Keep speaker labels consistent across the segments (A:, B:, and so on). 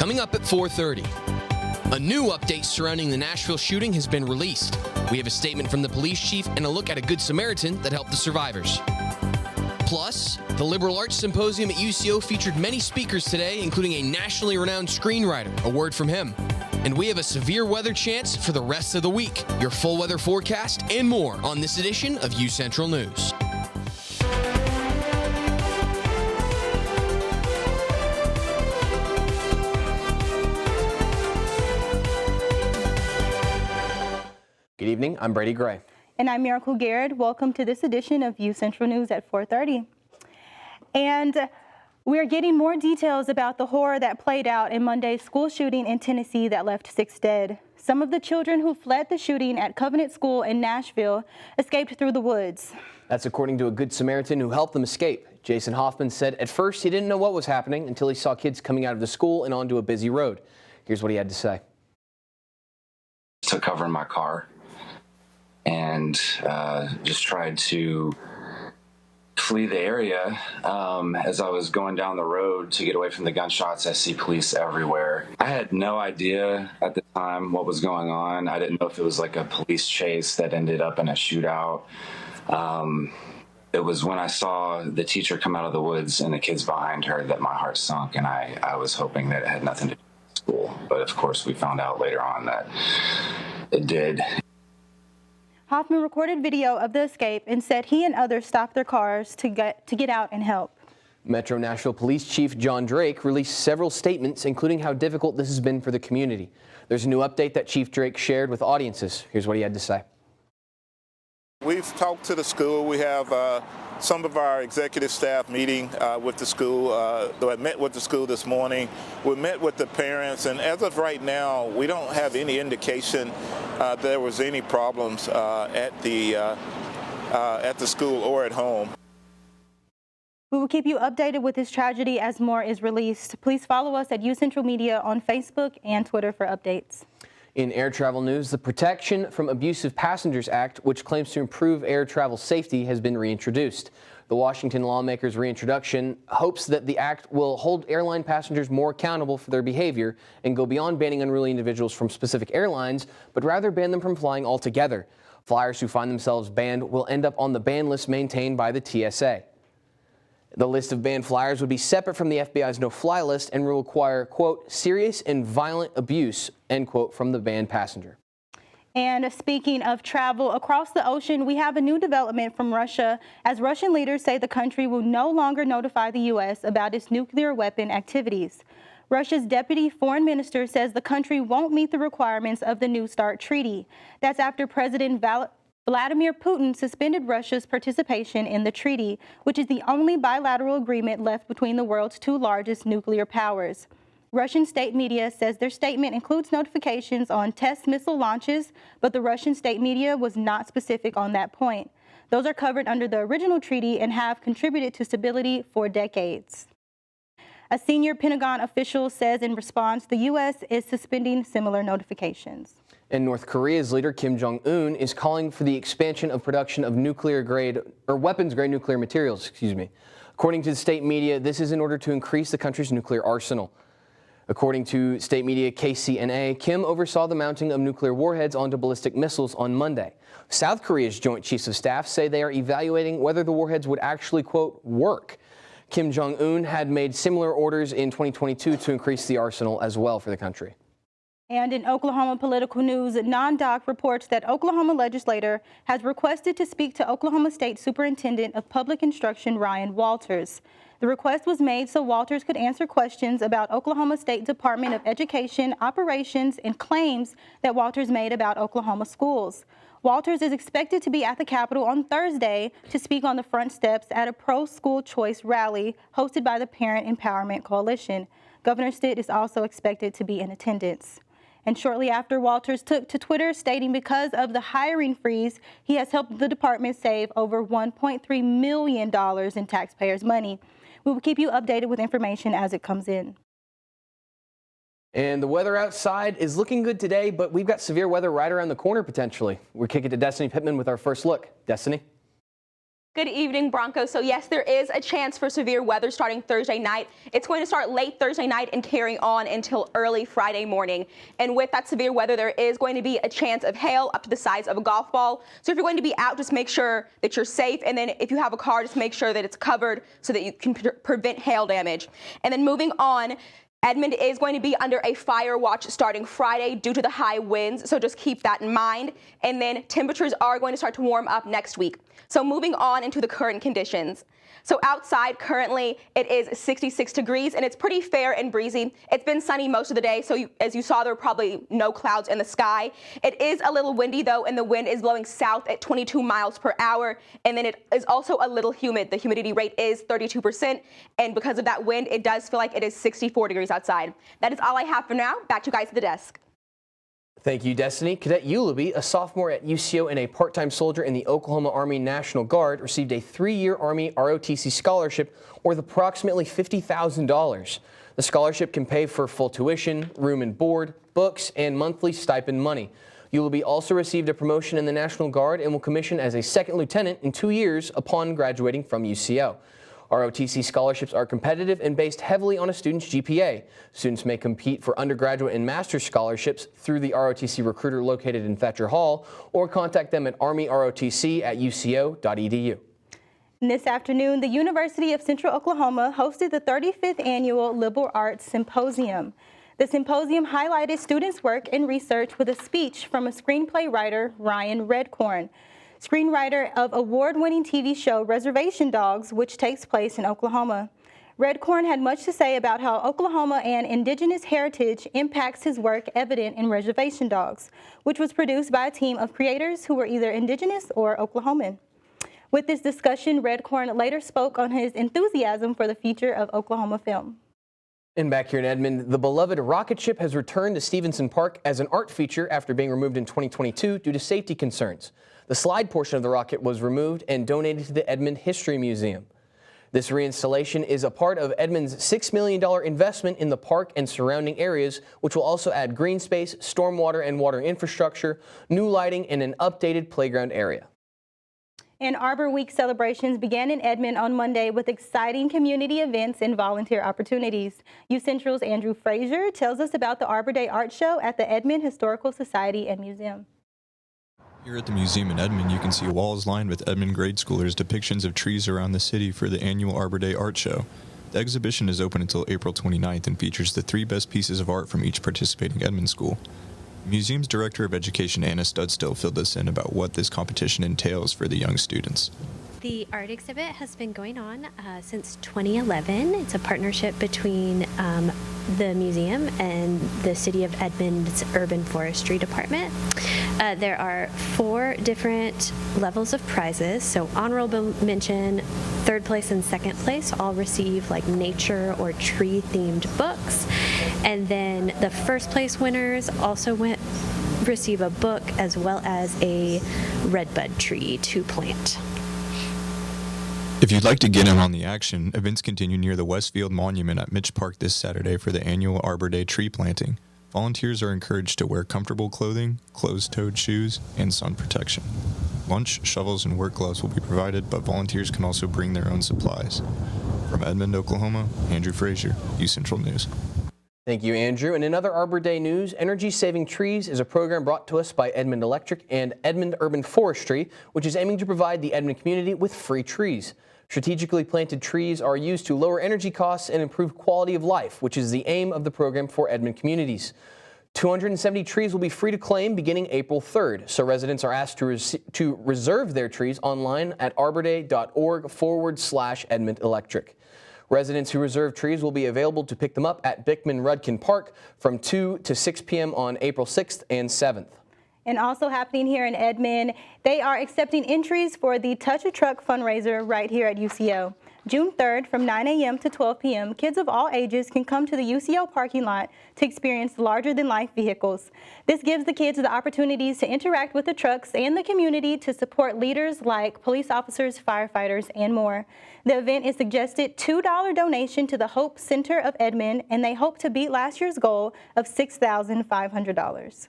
A: Coming up at 4:30. A new update surrounding the Nashville shooting has been released. We have a statement from the police chief and a look at a Good Samaritan that helped the survivors. Plus, the Liberal Arts Symposium at UCO featured many speakers today, including a nationally renowned screenwriter, a word from him. And we have a severe weather chance for the rest of the week. Your full weather forecast and more on this edition of UCentral News.
B: Good evening, I'm Brady Gray.
C: And I'm Miracle Garrett. Welcome to this edition of UCentral News at 4:30. And we're getting more details about the horror that played out in Monday's school shooting in Tennessee that left 6 dead. Some of the children who fled the shooting at Covenant School in Nashville escaped through the woods.
B: That's according to a Good Samaritan who helped them escape. Jason Hoffman said at first he didn't know what was happening until he saw kids coming out of the school and onto a busy road. Here's what he had to say.
D: Took cover in my car and just tried to flee the area. As I was going down the road to get away from the gunshots, I see police everywhere. I had no idea at the time what was going on. I didn't know if it was like a police chase that ended up in a shootout. It was when I saw the teacher come out of the woods and the kids behind her that my heart sunk, and I was hoping that it had nothing to do with school. But of course, we found out later on that it did.
C: Hoffman recorded video of the escape and said he and others stopped their cars to get out and help.
B: Metro Nashville Police Chief John Drake released several statements, including how difficult this has been for the community. There's a new update that Chief Drake shared with audiences. Here's what he had to say.
E: We've talked to the school. We have some of our executive staff meeting with the school. I met with the school this morning. We met with the parents, and as of right now, we don't have any indication there was any problems at the school or at home.
C: We will keep you updated with this tragedy as more is released. Please follow us at UCentral Media on Facebook and Twitter for updates.
B: In air travel news, the Protection from Abusive Passengers Act, which claims to improve air travel safety, has been reintroduced. The Washington lawmakers' reintroduction hopes that the act will hold airline passengers more accountable for their behavior and go beyond banning unruly individuals from specific airlines, but rather ban them from flying altogether. Flyers who find themselves banned will end up on the ban list maintained by the TSA. The list of banned flyers would be separate from the FBI's no-fly list and will require, quote, serious and violent abuse, end quote, from the banned passenger.
C: And speaking of travel across the ocean, we have a new development from Russia, as Russian leaders say the country will no longer notify the U.S. about its nuclear weapon activities. Russia's deputy foreign minister says the country won't meet the requirements of the New START treaty. That's after President Vladimir Putin suspended Russia's participation in the treaty, which is the only bilateral agreement left between the world's two largest nuclear powers. Russian state media says their statement includes notifications on test missile launches, but the Russian state media was not specific on that point. Those are covered under the original treaty and have contributed to stability for decades. A senior Pentagon official says in response, the U.S. is suspending similar notifications.
B: And North Korea's leader, Kim Jong-un, is calling for the expansion of production of weapons-grade nuclear materials, According to the state media, this is in order to increase the country's nuclear arsenal. According to state media KCNA, Kim oversaw the mounting of nuclear warheads onto ballistic missiles on Monday. South Korea's Joint Chiefs of Staff say they are evaluating whether the warheads would actually, quote, work. Kim Jong-un had made similar orders in 2022 to increase the arsenal as well for the country.
C: And in Oklahoma political news, Non-Doc reports that Oklahoma legislator has requested to speak to Oklahoma State Superintendent of Public Instruction Ryan Walters. The request was made so Walters could answer questions about Oklahoma State Department of Education operations and claims that Walters made about Oklahoma schools. Walters is expected to be at the Capitol on Thursday to speak on the front steps at a pro-school choice rally hosted by the Parent Empowerment Coalition. Governor Stitt is also expected to be in attendance. And shortly after, Walters took to Twitter stating because of the hiring freeze, he has helped the department save over $1.3 million in taxpayers' money. We will keep you updated with information as it comes in.
B: And the weather outside is looking good today, but we've got severe weather right around the corner potentially. We're kicking to Destiny Pittman with our first look. Destiny?
F: Good evening, Broncos. So yes, there is a chance for severe weather starting Thursday night. It's going to start late Thursday night and carry on until early Friday morning. And with that severe weather, there is going to be a chance of hail up to the size of a golf ball. So if you're going to be out, just make sure that you're safe. And then if you have a car, just make sure that it's covered so that you can prevent hail damage. And then moving on, Edmond is going to be under a fire watch starting Friday due to the high winds, so just keep that in mind. And then temperatures are going to start to warm up next week. So moving on into the current conditions. So outside currently it is 66 degrees and it's pretty fair and breezy. It's been sunny most of the day, so as you saw, there were probably no clouds in the sky. It is a little windy though, and the wind is blowing south at 22 miles per hour. And then it is also a little humid. The humidity rate is 32%. And because of that wind, it does feel like it is 64 degrees outside. That is all I have for now. Back to you guys at the desk.
B: Thank you, Destiny. Cadet Eulaby, a sophomore at UCO and a part-time soldier in the Oklahoma Army National Guard, received a 3-year Army ROTC scholarship worth approximately $50,000. The scholarship can pay for full tuition, room and board, books, and monthly stipend money. Eulaby also received a promotion in the National Guard and will commission as a second lieutenant in 2 years upon graduating from UCO. ROTC scholarships are competitive and based heavily on a student's GPA. Students may compete for undergraduate and master's scholarships through the ROTC recruiter located in Thatcher Hall or contact them at armyrotc@uco.edu.
C: This afternoon, the University of Central Oklahoma hosted the 35th Annual Liberal Arts Symposium. The symposium highlighted students' work and research with a speech from a screenplay writer, Ryan Redcorn, screenwriter of award-winning TV show Reservation Dogs, which takes place in Oklahoma. Redcorn had much to say about how Oklahoma and indigenous heritage impacts his work, evident in Reservation Dogs, which was produced by a team of creators who were either indigenous or Oklahoman. With this discussion, Redcorn later spoke on his enthusiasm for the future of Oklahoma film.
B: And back here in Edmond, the beloved rocket ship has returned to Stevenson Park as an art feature after being removed in 2022 due to safety concerns. The slide portion of the rocket was removed and donated to the Edmond History Museum. This reinstallation is a part of Edmond's $6 million investment in the park and surrounding areas, which will also add green space, stormwater and water infrastructure, new lighting, and an updated playground area.
C: And Arbor Week celebrations began in Edmond on Monday with exciting community events and volunteer opportunities. UCentral's Andrew Frazier tells us about the Arbor Day Art Show at the Edmond Historical Society and Museum.
G: Here at the museum in Edmond, you can see walls lined with Edmond grade schoolers' depictions of trees around the city for the annual Arbor Day Art Show. The exhibition is open until April 29th and features the 3 best pieces of art from each participating Edmond school. The museum's Director of Education, Anna Studstill, filled us in about what this competition entails for the young students.
H: The art exhibit has been going on since 2011. It's a partnership between the museum and the City of Edmond's Urban Forestry Department. There are 4 different levels of prizes. So honorable mention, 3rd place and 2nd place all receive like nature or tree themed books. And then the 1st place winners also receive a book as well as a redbud tree to plant.
G: If you'd like to get in on the action, events continue near the Westfield Monument at Mitch Park this Saturday for the annual Arbor Day tree planting. Volunteers are encouraged to wear comfortable clothing, closed-toed shoes, and sun protection. Lunch, shovels, and work gloves will be provided, but volunteers can also bring their own supplies. From Edmond, Oklahoma, Andrew Frazier, UCentral News.
B: Thank you, Andrew. And in other Arbor Day news, Energy Saving Trees is a program brought to us by Edmond Electric and Edmond Urban Forestry, which is aiming to provide the Edmond community with free trees. Strategically planted trees are used to lower energy costs and improve quality of life, which is the aim of the program for Edmond communities. 270 trees will be free to claim beginning April 3rd, so residents are asked to reserve their trees online at arborday.org/Edmond Electric. Residents who reserve trees will be available to pick them up at Bickman-Rudkin Park from 2 to 6 p.m. on April 6th and 7th.
C: And also happening here in Edmond, they are accepting entries for the Touch a Truck fundraiser right here at UCO. June 3rd from 9 a.m. to 12 p.m., kids of all ages can come to the UCO parking lot to experience larger-than-life vehicles. This gives the kids the opportunities to interact with the trucks and the community to support leaders like police officers, firefighters, and more. The event is suggested $2 donation to the Hope Center of Edmond, and they hope to beat last year's goal of $6,500.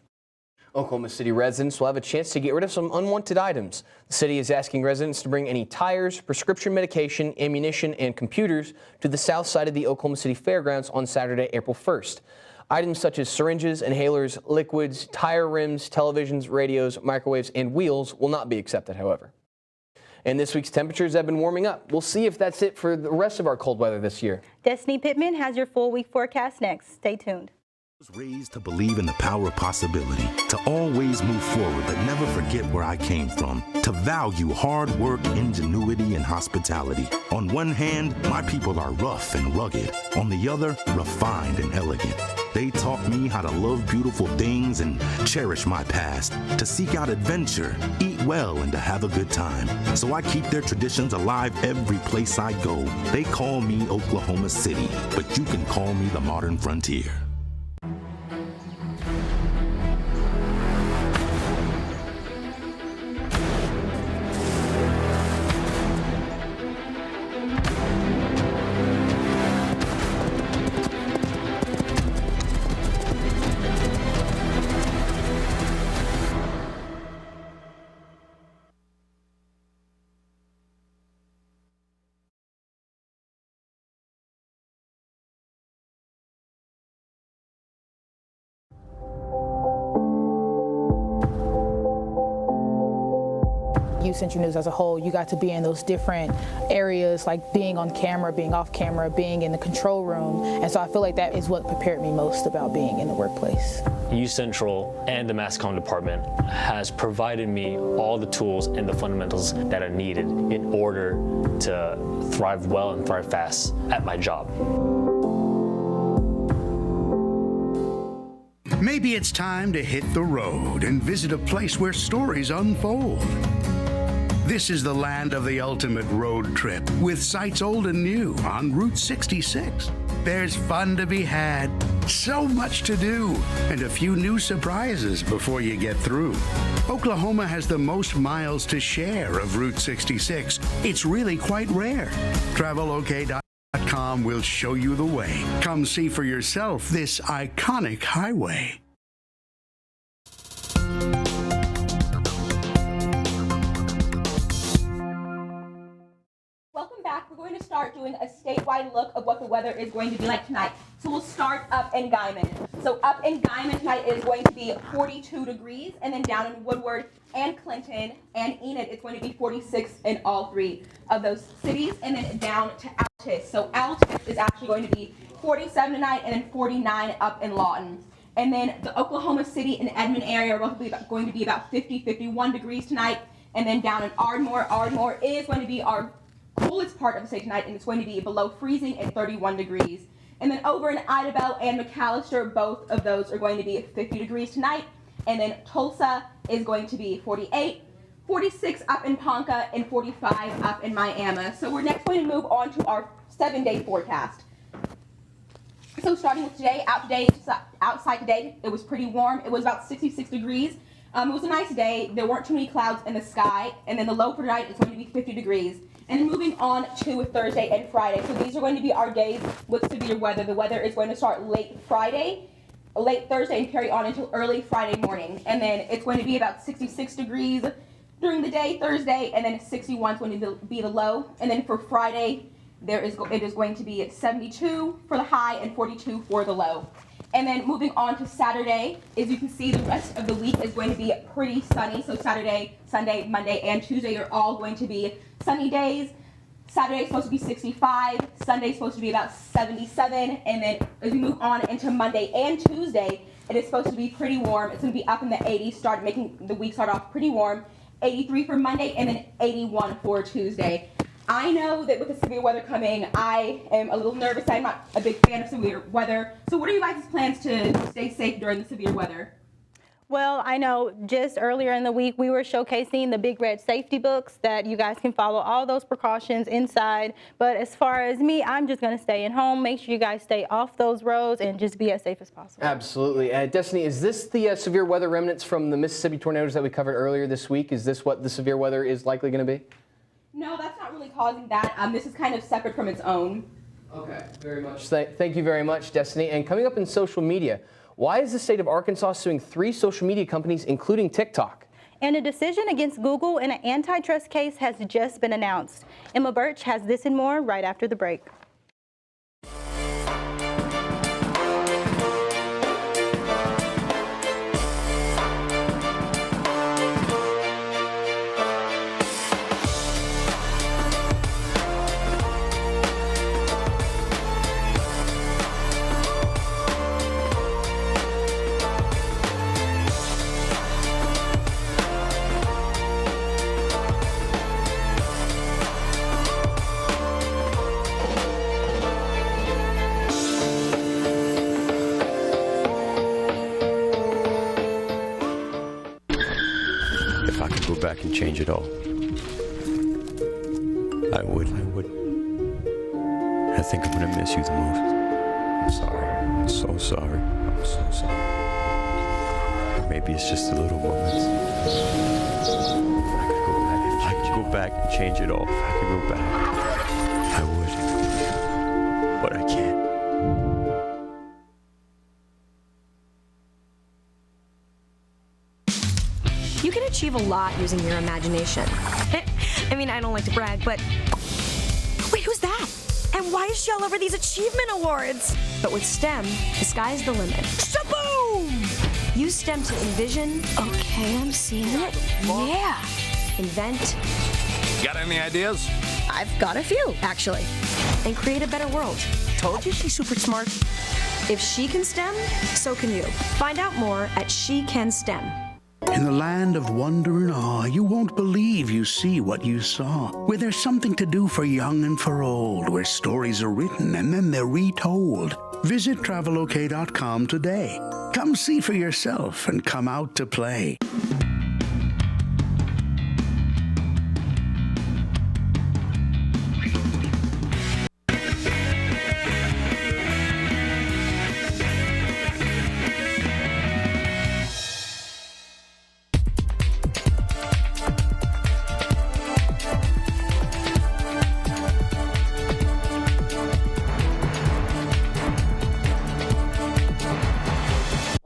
B: Oklahoma City residents will have a chance to get rid of some unwanted items. The city is asking residents to bring any tires, prescription medication, ammunition, and computers to the south side of the Oklahoma City Fairgrounds on Saturday, April 1st. Items such as syringes, inhalers, liquids, tire rims, televisions, radios, microwaves, and wheels will not be accepted, however. And this week's temperatures have been warming up. We'll see if that's it for the rest of our cold weather this year.
C: Destiny Pittman has your full week forecast next. Stay tuned.
I: I was raised to believe in the power of possibility, to always move forward but never forget where I came from, to value hard work, ingenuity, and hospitality. On one hand, my people are rough and rugged. On the other, refined and elegant. They taught me how to love beautiful things and cherish my past, to seek out adventure, eat well, and to have a good time. So I keep their traditions alive every place I go. They call me Oklahoma City, but you can call me the modern frontier.
J: UCentral News as a whole, you got to be in those different areas, like being on camera, being off camera, being in the control room. And so I feel like that is what prepared me most about being in the workplace.
K: UCentral and the mass comm department has provided me all the tools and the fundamentals that are needed in order to thrive well and thrive fast at my job.
L: Maybe it's time to hit the road and visit a place where stories unfold. This is the land of the ultimate road trip, with sights old and new on Route 66. There's fun to be had, so much to do, and a few new surprises before you get through. Oklahoma has the most miles to share of Route 66. It's really quite rare. TravelOK.com will show you the way. Come see for yourself this iconic highway.
F: Welcome back. We're going to start doing a statewide look of what the weather is going to be like tonight. So we'll start up in Guymon. So up in Guymon tonight is going to be 42 degrees, and then down in Woodward and Clinton and Enid, it's going to be 46 in all three of those cities, and then down to Altus. So Altus is actually going to be 47 tonight, and then 49 up in Lawton. And then the Oklahoma City and Edmond area are both going to be about 50, 51 degrees tonight. And then down in Ardmore is going to be our coolest part of the state tonight, and it's going to be below freezing at 31 degrees. And then over in Idabel and McAllister, both of those are going to be at 50 degrees tonight. And then Tulsa is going to be 48, 46 up in Ponca, and 45 up in Miami. So we're next going to move on to our 7-day forecast. So starting with today, outside today, it was pretty warm. It was about 66 degrees. It was a nice day. There weren't too many clouds in the sky. And then the low for tonight is going to be 50 degrees. And then moving on to Thursday and Friday. So these are going to be our days with severe weather. The weather is going to start late Thursday, and carry on until early Friday morning. And then it's going to be about 66 degrees during the day, Thursday, and then 61 is going to be the low. And then for Friday, it is going to be at 72 for the high and 42 for the low. And then moving on to Saturday, as you can see, the rest of the week is going to be pretty sunny. So Saturday, Sunday, Monday, and Tuesday are all going to be sunny days. Saturday is supposed to be 65. Sunday is supposed to be about 77. And then as we move on into Monday and Tuesday, it is supposed to be pretty warm. It's going to be up in the 80s, making the week start off pretty warm. 83 for Monday, and then 81 for Tuesday. I know that with the severe weather coming, I am a little nervous. I'm not a big fan of severe weather. So what are you guys' plans to stay safe during the severe weather?
C: Well, I know just earlier in the week, we were showcasing the Big Red safety books that you guys can follow all those precautions inside. But as far as me, I'm just going to stay at home. Make sure you guys stay off those roads and just be as safe as possible.
B: Absolutely. Destiny, is this the severe weather remnants from the Mississippi tornadoes that we covered earlier this week? Is this what the severe weather is likely going to be?
F: No, that's not really causing that. This is kind of separate from its own.
B: Okay, very much. Thank you very much, Destiny. And coming up in social media, Why is the state of Arkansas suing 3 social media companies, including TikTok?
C: And a decision against Google in an antitrust case has just been announced. Emma Birch has this and more right after the break.
M: If I could go back and change it all, I would. I think I'm gonna miss you the most. I'm sorry. I'm so sorry. I'm so sorry. Maybe it's just the little moments. If I could go back and change it all. If I could go back, I would. But I can't.
N: You can achieve a lot using your imagination. I mean, I don't like to brag, but... Wait, who's that? And why is she all over these achievement awards? But with STEM, the sky's the limit. Shaboom! Use STEM to envision... Okay, I'm seeing it. Yeah! Invent...
O: Got any ideas?
N: I've got a few, actually. And create a better world. Told you she's super smart. If she can STEM, so can you. Find out more at SheCanSTEM.
L: In the land of wonder and awe, you won't believe you see what you saw. Where there's something to do for young and for old, where stories are written and then they're retold. Visit Travelok.com today. Come see for yourself and come out to play.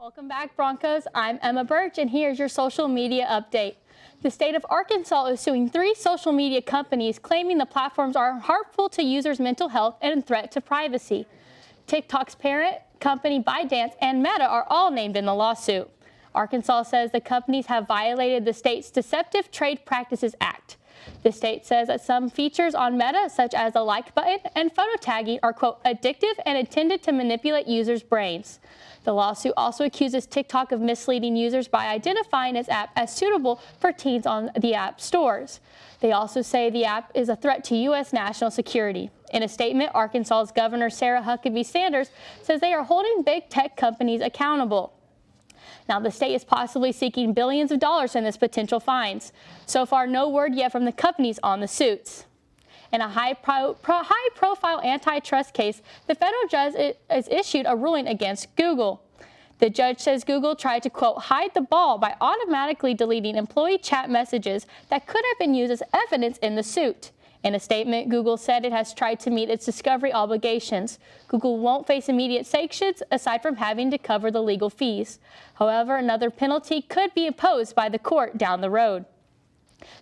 P: Welcome back, Broncos. I'm Emma Birch, and here's your social media update. The state of Arkansas is suing 3 social media companies, claiming the platforms are harmful to users' mental health and a threat to privacy. TikTok's parent company ByteDance and Meta are all named in the lawsuit. Arkansas says the companies have violated the state's Deceptive Trade Practices Act. The state says that some features on Meta, such as a like button and photo tagging, are, quote, addictive and intended to manipulate users' brains. The lawsuit also accuses TikTok of misleading users by identifying its app as suitable for teens on the app stores. They also say the app is a threat to U.S. national security. In a statement, Arkansas's Governor Sarah Huckabee Sanders says they are holding big tech companies accountable. Now, the state is possibly seeking billions of dollars in this potential fines. So far, no word yet from the companies on the suits. In a high-profile antitrust case, the federal judge has issued a ruling against Google. The judge says Google tried to, quote, hide the ball by automatically deleting employee chat messages that could have been used as evidence in the suit. In a statement, Google said it has tried to meet its discovery obligations. Google won't face immediate sanctions aside from having to cover the legal fees. However, another penalty could be imposed by the court down the road.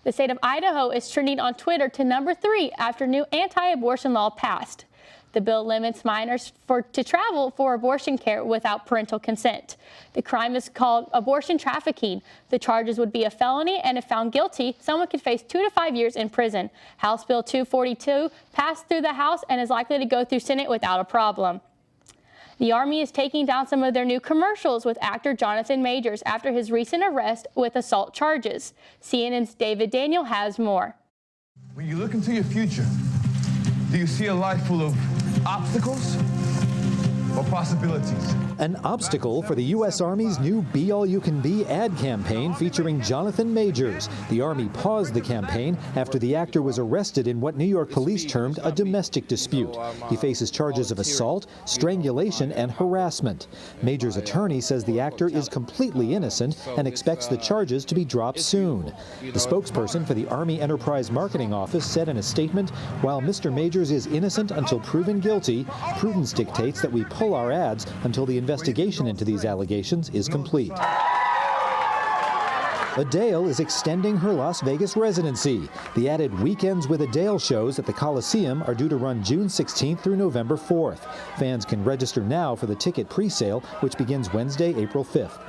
P: The state of Idaho is trending on Twitter to number 3 after new anti-abortion law passed. The bill limits minors to travel for abortion care without parental consent. The crime is called abortion trafficking. The charges would be a felony, and if found guilty, someone could face 2 to 5 years in prison. House Bill 242 passed through the House and is likely to go through Senate without a problem. The Army is taking down some of their new commercials with actor Jonathan Majors after his recent arrest with assault charges. CNN's David Daniel has more.
Q: When you look into your future, do you see a life full of obstacles or possibilities?
R: An obstacle for the U.S. Army's new Be All You Can Be ad campaign featuring Jonathan Majors. The Army paused the campaign after the actor was arrested in what New York police termed a domestic dispute. He faces charges of assault, strangulation, and harassment. Majors' attorney says the actor is completely innocent and expects the charges to be dropped soon. The spokesperson for the Army Enterprise Marketing Office said in a statement, while Mr. Majors is innocent until proven guilty, prudence dictates that we pull our ads until the investigation into these allegations is complete. Adele is extending her Las Vegas residency. The added Weekends with Adele shows at the Coliseum are due to run June 16th through November 4th. Fans can register now for the ticket pre-sale, which begins Wednesday, April 5th.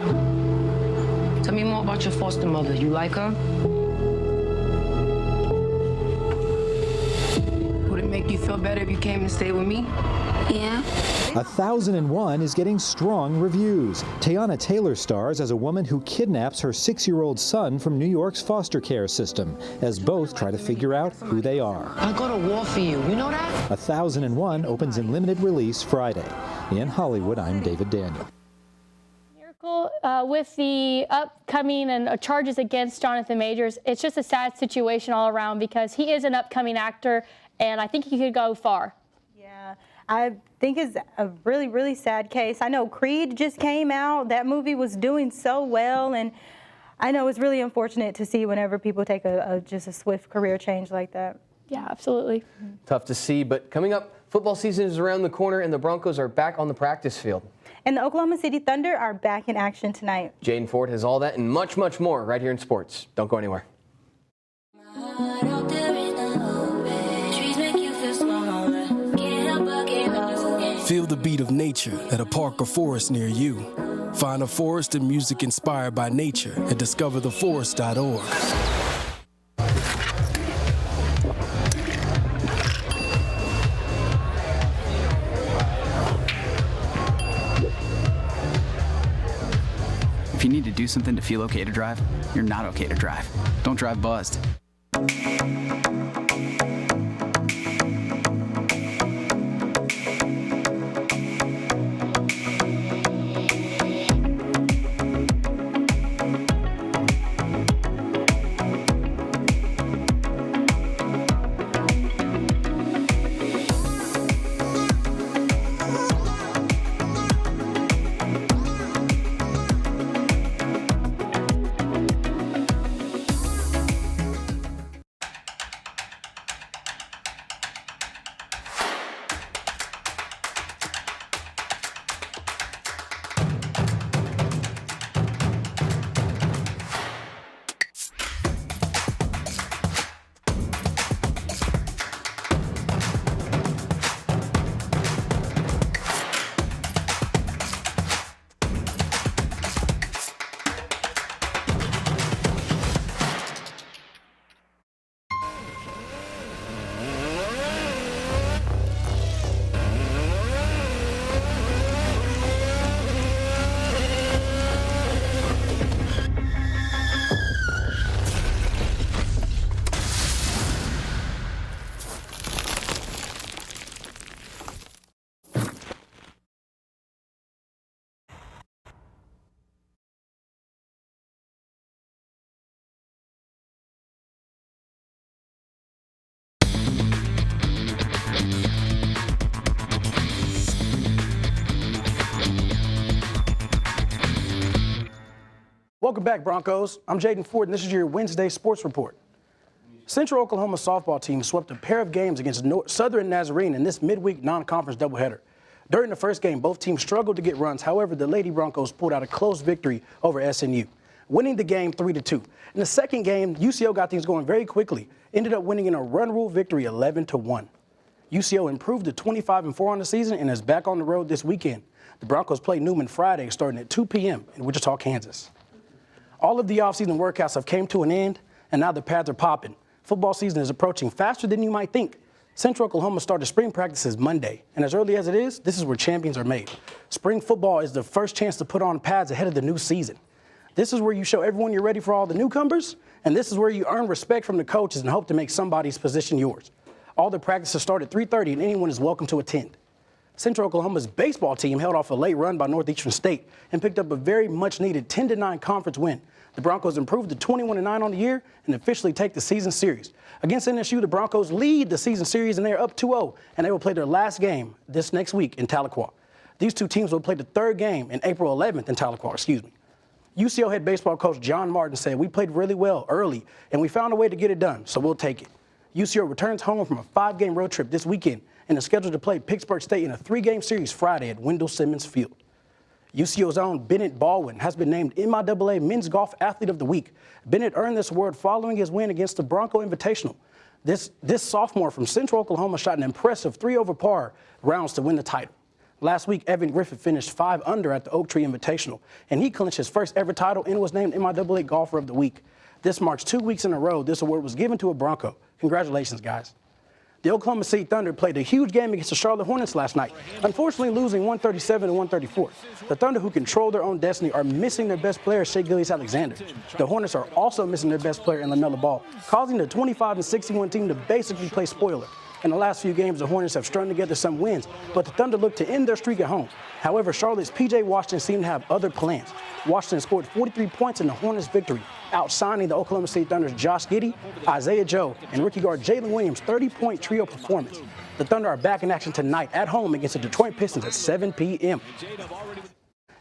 S: Tell me more about your foster mother. You like her? Would it make you feel better if you came and stayed with me? Yeah.
R: 1001 is getting strong reviews. Teyana Taylor stars as a woman who kidnaps her 6-year-old son from New York's foster care system, as both try to figure out who they are.
S: I go to war for you. You know that?
R: 1001 opens in limited release Friday. In Hollywood, I'm David Daniel.
P: With the upcoming and charges against Jonathan Majors, it's just a sad situation all around because he is an upcoming actor, and I think he could go far.
C: Yeah, I think it's a really, really sad case. I know Creed just came out. That movie was doing so well, and I know it's really unfortunate to see whenever people take just a swift career change like that.
P: Yeah, absolutely.
B: Tough to see, but coming up, football season is around the corner, and the Broncos are back on the practice field.
C: And the Oklahoma City Thunder are back in action tonight.
B: Jaden Ford has all that and much, much more right here in sports. Don't go anywhere.
T: Feel the beat of nature at a park or forest near you. Find a forest and music inspired by nature at discovertheforest.org.
U: If you need to do something to feel okay to drive, you're not okay to drive. Don't drive buzzed.
V: Welcome back, Broncos. I'm Jaden Ford, and this is your Wednesday Sports Report. Central Oklahoma softball team swept a pair of games against Southern Nazarene in this midweek non-conference doubleheader. During the first game, both teams struggled to get runs. However, the Lady Broncos pulled out a close victory over SNU, winning the game 3-2. In the second game, UCO got things going very quickly, ended up winning in a run rule victory 11-1. UCO improved to 25-4 on the season and is back on the road this weekend. The Broncos play Newman Friday starting at 2 p.m. in Wichita, Kansas. All of the offseason workouts have came to an end, and now the pads are popping. Football season is approaching faster than you might think. Central Oklahoma started spring practices Monday, and as early as it is, this is where champions are made. Spring football is the first chance to put on pads ahead of the new season. This is where you show everyone you're ready for all the newcomers, and this is where you earn respect from the coaches and hope to make somebody's position yours. All the practices start at 3:30, and anyone is welcome to attend. Central Oklahoma's baseball team held off a late run by Northeastern State and picked up a very much-needed 10-9 conference win. The Broncos improved to 21-9 on the year and officially take the season series. Against NSU, the Broncos lead the season series, and they're up 2-0, and they will play their last game this next week in Tahlequah. These two teams will play the third game in April 11th in Tahlequah, UCO head baseball coach John Martin said, "We played really well early, and we found a way to get it done, so we'll take it." UCO returns home from a 5-game road trip this weekend and is scheduled to play Pittsburgh State in a 3-game series Friday at Wendell Simmons Field. UCO's own Bennett Baldwin has been named MIAA Men's Golf Athlete of the Week. Bennett earned this award following his win against the Bronco Invitational. This sophomore from Central Oklahoma shot an impressive 3 over par rounds to win the title. Last week, Evan Griffith finished 5 under at the Oak Tree Invitational, and he clinched his first ever title and was named MIAA Golfer of the Week. This marks 2 weeks in a row this award was given to a Bronco. Congratulations, guys. The Oklahoma City Thunder played a huge game against the Charlotte Hornets last night, unfortunately losing 137 to 134. The Thunder, who control their own destiny, are missing their best player, Shai Gilgeous-Alexander. The Hornets are also missing their best player in LaMelo Ball, causing the 25-61 team to basically play spoiler. In the last few games, the Hornets have strung together some wins, but the Thunder look to end their streak at home. However, Charlotte's P.J. Washington seemed to have other plans. Washington scored 43 points in the Hornets' victory, outshining the Oklahoma City Thunder's Josh Giddey, Isaiah Joe, and rookie guard Jalen Williams' 30-point trio performance. The Thunder are back in action tonight at home against the Detroit Pistons at 7 p.m.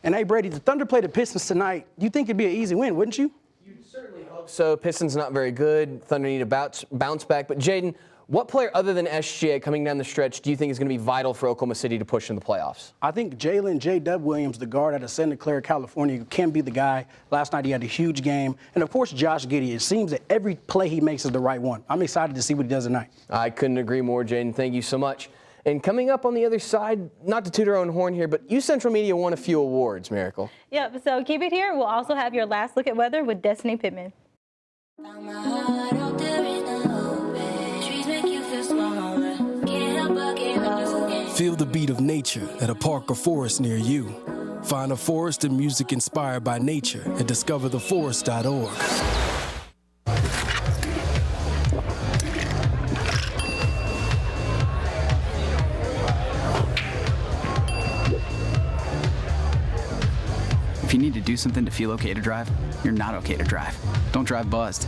V: And hey, Brady, the Thunder play the Pistons tonight. You think it'd be an easy win, wouldn't you?
B: You'd certainly hope so. Pistons not very good. Thunder need a bounce back. But Jaden, what player other than SGA coming down the stretch do you think is going to be vital for Oklahoma City to push in the playoffs?
V: I think Jalen J.W. Williams, the guard out of Santa Clara, California, can be the guy. Last night he had a huge game. And, of course, Josh Giddey. It seems that every play he makes is the right one. I'm excited to see what he does tonight.
B: I couldn't agree more, Jaden. Thank you so much. And coming up on the other side, not to toot our own horn here, but UCentral Media won a few awards, Miracle.
C: Yep, so keep it here. We'll also have your last look at weather with Destiny Pittman.
T: Feel the beat of nature at a park or forest near you. Find a forest and music inspired by nature at discovertheforest.org.
U: If you need to do something to feel okay to drive, you're not okay to drive. Don't drive buzzed.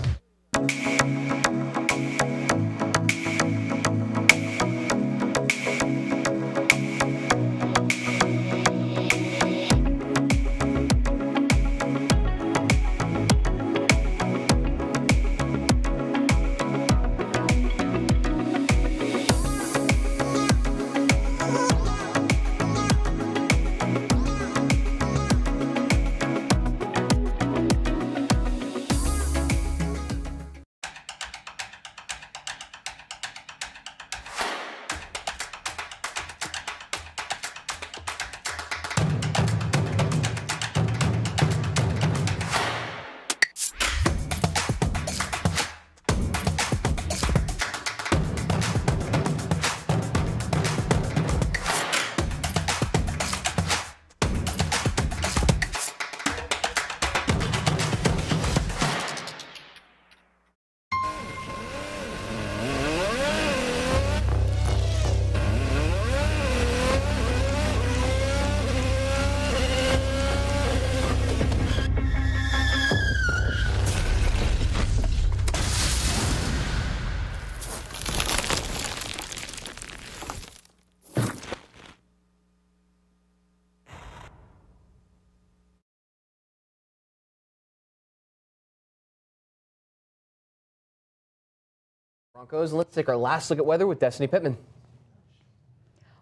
B: Broncos, and let's take our last look at weather with Destiny Pittman.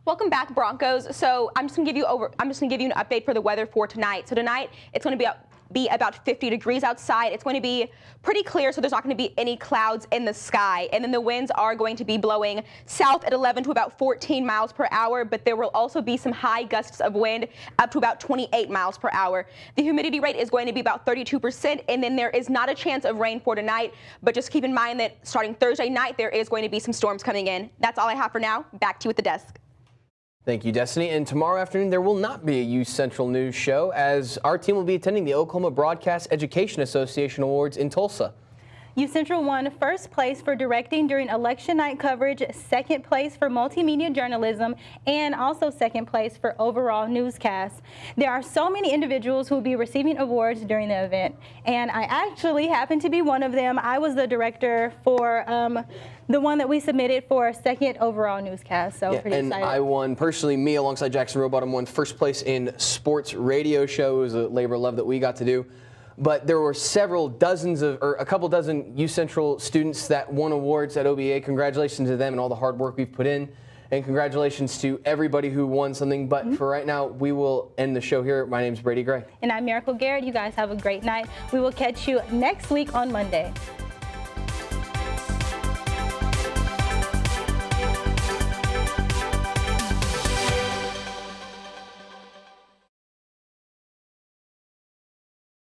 F: Welcome back, Broncos. So I'm just gonna give you an update for the weather for tonight. So tonight it's going to be about 50 degrees outside. It's going to be pretty clear, so there's not going to be any clouds in the sky. And then the winds are going to be blowing south at 11 to about 14 miles per hour, but there will also be some high gusts of wind up to about 28 miles per hour. The humidity rate is going to be about 32%, and then there is not a chance of rain for tonight, but just keep in mind that starting Thursday night, there is going to be some storms coming in. That's all I have for now. Back to you at the desk.
B: Thank you, Destiny. And tomorrow afternoon, there will not be a UCentral News show, as our team will be attending the Oklahoma Broadcast Education Association Awards in Tulsa.
C: UCentral won first place for directing during election night coverage, second place for multimedia journalism, and also second place for overall newscast. There are so many individuals who will be receiving awards during the event, and I actually happen to be one of them. I was the director for the one that we submitted for second overall newscast, so pretty
B: and
C: excited.
B: I won, personally, me alongside Jackson Rowbottom won first place in sports radio show. It was a labor of love that we got to do. But there were a couple dozen UCentral students that won awards at OBA. Congratulations to them and all the hard work we've put in. And congratulations to everybody who won something. But for right now, we will end the show here. My name's Brady Gray.
C: And I'm Miracle Garrett. You guys have a great night. We will catch you next week on Monday.